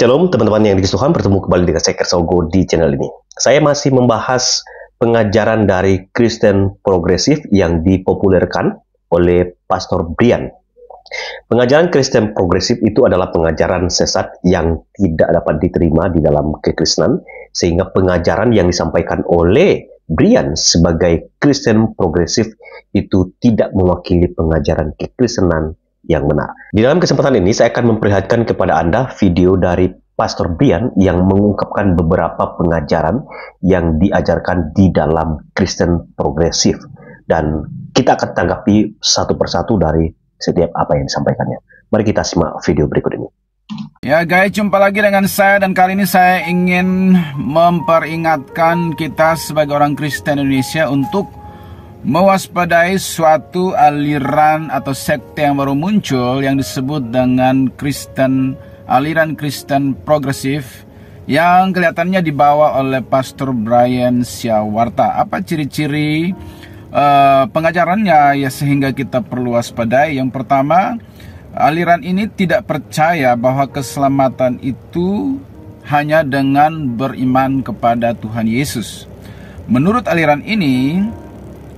Shalom teman-teman yang dikasihi Tuhan, bertemu kembali dengan saya Kersogo di channel ini. Saya masih membahas pengajaran dari Kristen progresif yang dipopulerkan oleh Pastor Brian. Pengajaran Kristen progresif itu adalah pengajaran sesat yang tidak dapat diterima di dalam kekristenan, sehingga pengajaran yang disampaikan oleh Brian sebagai Kristen progresif itu tidak mewakili pengajaran kekristenan yang benar. Di dalam kesempatan ini saya akan memperlihatkan kepada Anda video dari Pastor Brian yang mengungkapkan beberapa pengajaran yang diajarkan di dalam Kristen progresif, dan kita akan tanggapi satu persatu dari setiap apa yang disampaikannya. Mari kita simak video berikut ini. Ya guys, jumpa lagi dengan saya, dan kali ini saya ingin memperingatkan kita sebagai orang Kristen Indonesia untuk mewaspadai suatu aliran atau sekte yang baru muncul yang disebut dengan aliran Kristen progresif yang kelihatannya dibawa oleh Pastor Brian Siawarta. Apa ciri-ciri pengajarannya ya sehingga kita perlu waspadai? Yang pertama, aliran ini tidak percaya bahwa keselamatan itu hanya dengan beriman kepada Tuhan Yesus. Menurut aliran ini,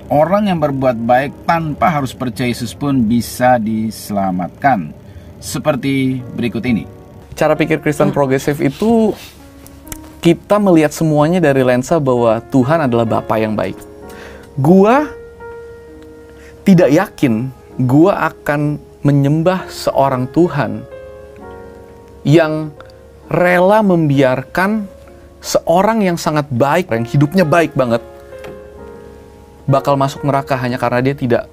orang yang berbuat baik tanpa harus percaya Yesus pun bisa diselamatkan. Seperti berikut ini. Cara pikir Kristen progresif itu kita melihat semuanya dari lensa bahwa Tuhan adalah Bapa yang baik. Gua tidak yakin gua akan menyembah seorang Tuhan yang rela membiarkan seorang yang sangat baik, yang hidupnya baik banget, bakal masuk neraka hanya karena dia tidak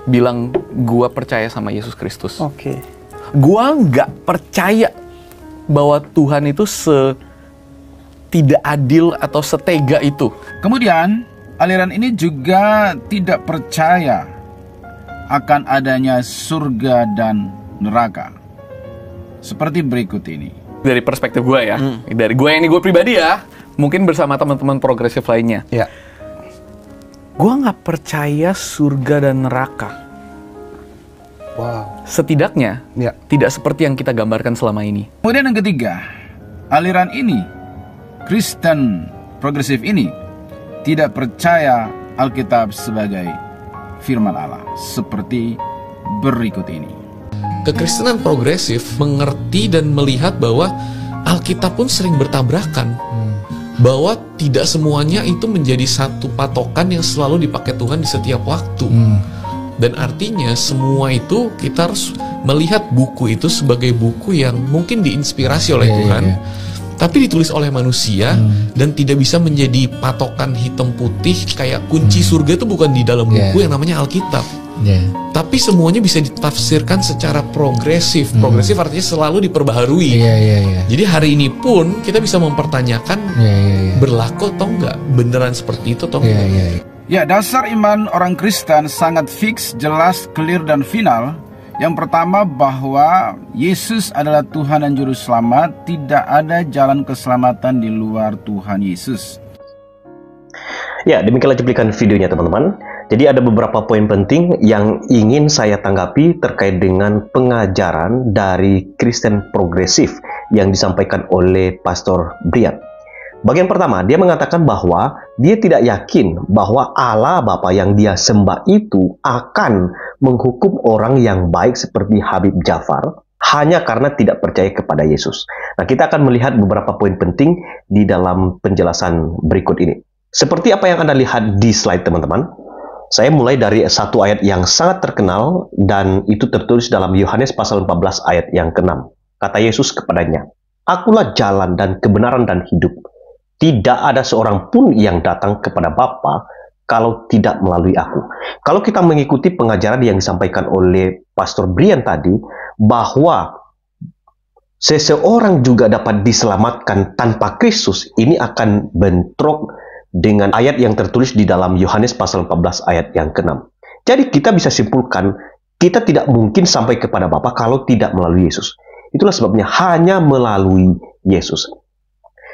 bilang gua percaya sama Yesus Kristus. Oke. Gua nggak percaya bahwa Tuhan itu tidak adil atau setega itu. Kemudian, aliran ini juga tidak percaya akan adanya surga dan neraka. Seperti berikut ini. Dari perspektif gue ya, dari gue ini gue pribadi ya, mungkin bersama teman-teman progresif lainnya. Ya. Gue nggak percaya surga dan neraka. Wow. Setidaknya, tidak seperti yang kita gambarkan selama ini. Kemudian yang ketiga, aliran ini, Kristen progresif ini, tidak percaya Alkitab sebagai firman Allah. Seperti berikut ini. Kekristenan progresif mengerti dan melihat bahwa Alkitab pun sering bertabrakan. Bahwa tidak semuanya itu menjadi satu patokan yang selalu dipakai Tuhan di setiap waktu. Dan artinya semua itu kita harus melihat buku itu sebagai buku yang mungkin diinspirasi oleh Tuhan, tapi ditulis oleh manusia dan tidak bisa menjadi patokan hitam putih kayak kunci surga itu bukan di dalam buku yang namanya Alkitab. Tapi semuanya bisa ditafsirkan secara progresif. Progresif artinya selalu diperbaharui. Jadi hari ini pun kita bisa mempertanyakan berlaku atau enggak, beneran seperti itu atau enggak. Ya, dasar iman orang Kristen sangat fix, jelas, clear, dan final. Yang pertama, bahwa Yesus adalah Tuhan dan Juru Selamat. Tidak ada jalan keselamatan di luar Tuhan Yesus. Ya, demikianlah cuplikan videonya teman-teman. Jadi ada beberapa poin penting yang ingin saya tanggapi terkait dengan pengajaran dari Kristen progresif yang disampaikan oleh Pastor Brian. Bagian pertama, dia mengatakan bahwa dia tidak yakin bahwa Allah Bapa yang dia sembah itu akan menghukum orang yang baik seperti Habib Jafar hanya karena tidak percaya kepada Yesus. Nah, kita akan melihat beberapa poin penting di dalam penjelasan berikut ini. Seperti apa yang Anda lihat di slide teman-teman, saya mulai dari satu ayat yang sangat terkenal dan itu tertulis dalam Yohanes pasal 14 ayat yang ke-6. Kata Yesus kepadanya, "Akulah jalan dan kebenaran dan hidup. Tidak ada seorang pun yang datang kepada Bapa kalau tidak melalui aku." Kalau kita mengikuti pengajaran yang disampaikan oleh Pastor Brian tadi, bahwa seseorang juga dapat diselamatkan tanpa Kristus, ini akan bentrok dengan ayat yang tertulis di dalam Yohanes pasal 14 ayat yang ke-6. Jadi kita bisa simpulkan, kita tidak mungkin sampai kepada Bapa kalau tidak melalui Yesus. Itulah sebabnya hanya melalui Yesus.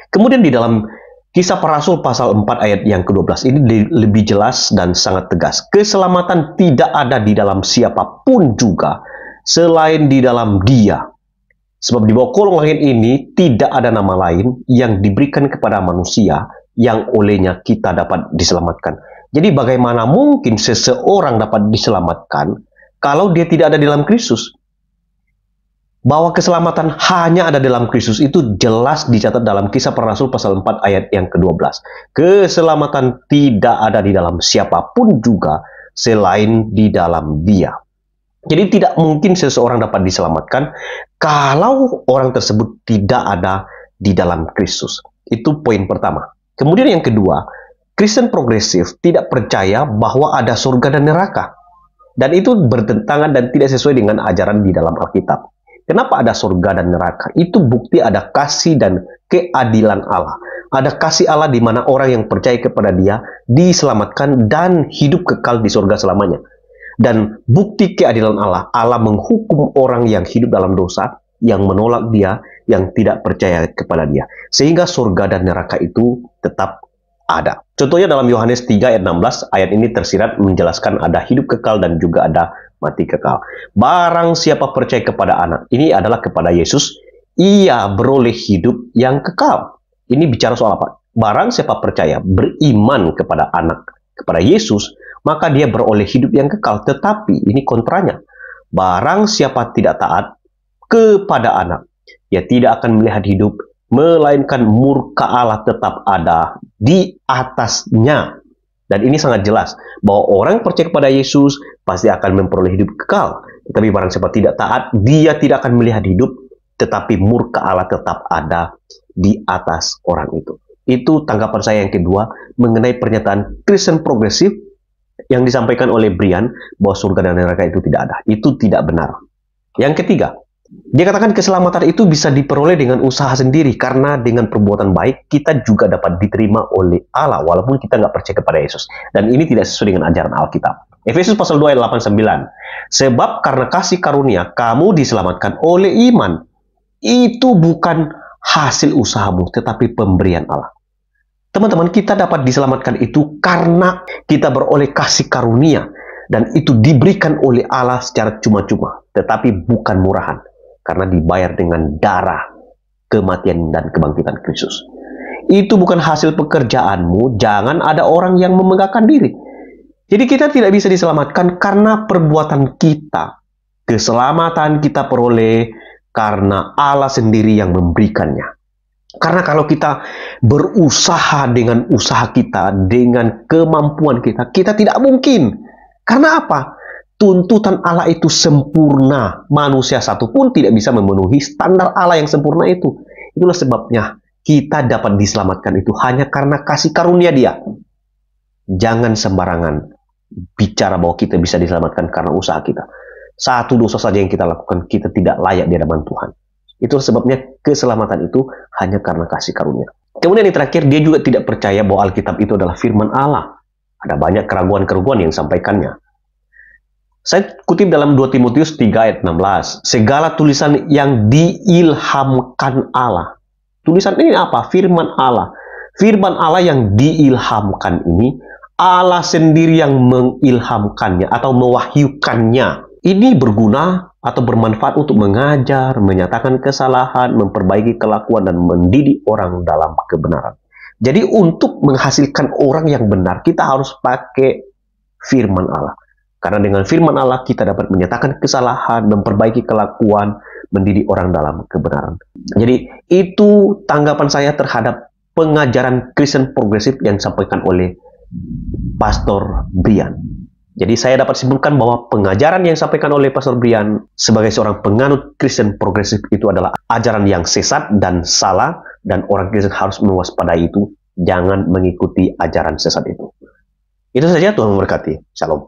Kemudian di dalam Kisah Para Rasul pasal 4 ayat yang ke-12 ini lebih jelas dan sangat tegas. Keselamatan tidak ada di dalam siapapun juga selain di dalam Dia. Sebab di bawah kolong langit ini tidak ada nama lain yang diberikan kepada manusia yang olehnya kita dapat diselamatkan. Jadi bagaimana mungkin seseorang dapat diselamatkan kalau dia tidak ada di dalam Kristus? Bahwa keselamatan hanya ada dalam Kristus itu jelas dicatat dalam Kisah Para Rasul pasal 4 ayat yang ke-12. Keselamatan tidak ada di dalam siapapun juga selain di dalam Dia. Jadi tidak mungkin seseorang dapat diselamatkan kalau orang tersebut tidak ada di dalam Kristus. Itu poin pertama. Kemudian yang kedua, Kristen progresif tidak percaya bahwa ada surga dan neraka. Dan itu bertentangan dan tidak sesuai dengan ajaran di dalam Alkitab. Kenapa ada surga dan neraka? Itu bukti ada kasih dan keadilan Allah. Ada kasih Allah di mana orang yang percaya kepada Dia diselamatkan dan hidup kekal di surga selamanya. Dan bukti keadilan Allah, Allah menghukum orang yang hidup dalam dosa, yang menolak Dia, yang tidak percaya kepada Dia. Sehingga surga dan neraka itu tetap ada. Contohnya dalam Yohanes 3 ayat 16, ayat ini tersirat menjelaskan ada hidup kekal dan juga ada mati kekal. Barang siapa percaya kepada Anak, ini adalah kepada Yesus, ia beroleh hidup yang kekal. Ini bicara soal apa? Barang siapa percaya, beriman kepada Anak, kepada Yesus, maka dia beroleh hidup yang kekal. Tetapi ini kontranya. Barang siapa tidak taat kepada Anak, ia tidak akan melihat hidup, melainkan murka Allah tetap ada di atasnya. Dan ini sangat jelas bahwa orang percaya kepada Yesus pasti akan memperoleh hidup kekal. Tetapi barang siapa tidak taat, dia tidak akan melihat hidup, tetapi murka Allah tetap ada di atas orang itu. Itu tanggapan saya yang kedua mengenai pernyataan Kristen progresif yang disampaikan oleh Brian bahwa surga dan neraka itu tidak ada. Itu tidak benar. Yang ketiga, dia katakan keselamatan itu bisa diperoleh dengan usaha sendiri karena dengan perbuatan baik kita juga dapat diterima oleh Allah walaupun kita nggak percaya kepada Yesus. Dan ini tidak sesuai dengan ajaran Alkitab. Efesus pasal 2 ayat 8-9. Sebab karena kasih karunia kamu diselamatkan oleh iman. Itu bukan hasil usahamu tetapi pemberian Allah. Teman-teman, kita dapat diselamatkan itu karena kita beroleh kasih karunia dan itu diberikan oleh Allah secara cuma-cuma tetapi bukan murahan. Karena dibayar dengan darah, kematian dan kebangkitan Kristus. Itu bukan hasil pekerjaanmu, jangan ada orang yang memegahkan diri. Jadi kita tidak bisa diselamatkan karena perbuatan kita. Keselamatan kita peroleh karena Allah sendiri yang memberikannya. Karena kalau kita berusaha dengan usaha kita, dengan kemampuan kita, kita tidak mungkin. Karena apa? Tuntutan Allah itu sempurna. Manusia satu pun tidak bisa memenuhi standar Allah yang sempurna itu. Itulah sebabnya kita dapat diselamatkan itu hanya karena kasih karunia Dia. Jangan sembarangan bicara bahwa kita bisa diselamatkan karena usaha kita. Satu dosa saja yang kita lakukan, kita tidak layak di hadapan Tuhan. Itulah sebabnya keselamatan itu hanya karena kasih karunia. Kemudian yang terakhir, dia juga tidak percaya bahwa Alkitab itu adalah firman Allah. Ada banyak keraguan-keraguan yang disampaikannya. Saya kutip dalam 2 Timotius 3 ayat 16. Segala tulisan yang diilhamkan Allah. Tulisan ini apa? Firman Allah. Firman Allah yang diilhamkan ini, Allah sendiri yang mengilhamkannya atau mewahyukannya. Ini berguna atau bermanfaat untuk mengajar, menyatakan kesalahan, memperbaiki kelakuan, dan mendidik orang dalam kebenaran. Jadi untuk menghasilkan orang yang benar, kita harus pakai firman Allah. Karena dengan firman Allah kita dapat menyatakan kesalahan, memperbaiki kelakuan, mendidik orang dalam kebenaran. Jadi itu tanggapan saya terhadap pengajaran Kristen progresif yang disampaikan oleh Pastor Brian. Jadi saya dapat simpulkan bahwa pengajaran yang disampaikan oleh Pastor Brian sebagai seorang penganut Kristen progresif itu adalah ajaran yang sesat dan salah, dan orang Kristen harus mewaspadai itu, jangan mengikuti ajaran sesat itu. Itu saja, Tuhan memberkati. Shalom.